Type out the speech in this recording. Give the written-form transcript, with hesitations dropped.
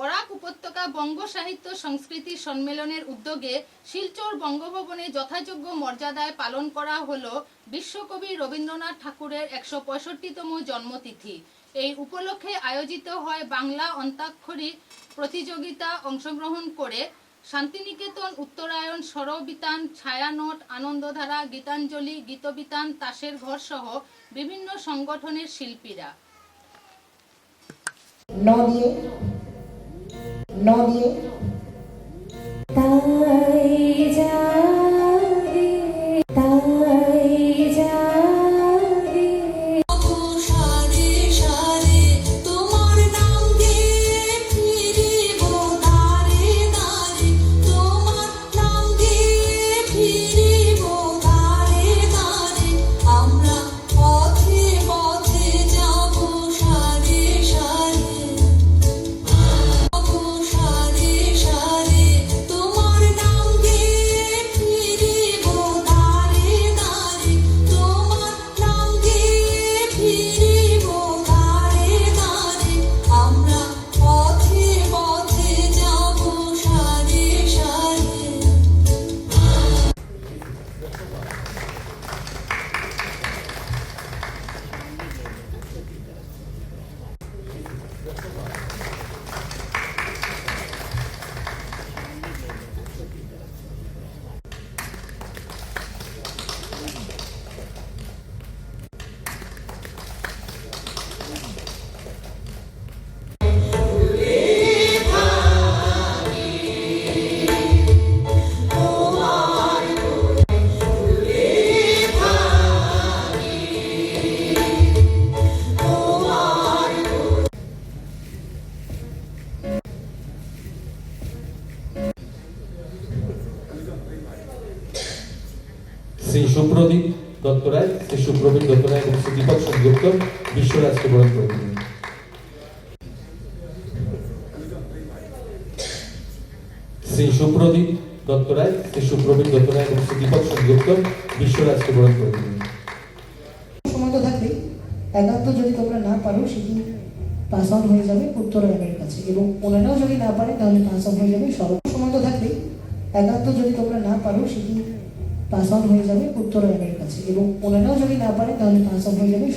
বরাক উপত্যকা বঙ্গ সাহিত্য সংস্কৃতি সম্মেলনের উদ্যোগে শিলচর বঙ্গভবনে যথাযোগ্য মর্যাদায় পালন করা হলো বিশ্বকবি রবীন্দ্রনাথ ঠাকুরের ১৬৫তম জন্মতিথি। এই উপলক্ষে আয়োজিত হয় বাংলা অন্তাক্ষরী প্রতিযোগিতা। অংশগ্রহণ করে শান্তিনিকেতন, উত্তরায়ণ, স্বরবিতান, ছায়ানট, আনন্দধারা, গীতাঞ্জলি, গীতবিতান, তাসের ঘর সহ বিভিন্ন সংগঠনের শিল্পীরা। শ্রী সুপ্রদীপ দত্তরায়, শ্রী সুপ্রবীর দত্তরায় এবং শ্রী দীপক সংযুক্ত বিশ্বরাজকে বরণ করে দিলেন। শ্রী সুপ্রদীপ দত্তরায়, শ্রী সুপ্রবীর দত্তরায় এবং শ্রী দীপক সংযুক্ত বিশ্বরাজকে বরণ করে দিলেন। সময় তো থাকবেই, একান্ত যদি তোমরা না পারো সেটি পাস আউট হয়ে যাবে উত্তরায়ণের কাছে, এবং ওনারাও যদি না পারে তাহলে পাস আউট হয়ে যাবে সময় তো থাকবেই, একান্ত যদি তোমরা না পারো সেটি পাস আউট হয়ে যাবে উত্তরায়ণের কাছে, এবং ওনারাও যদি না পারে তাহলে পাস আউট হয়ে যাবে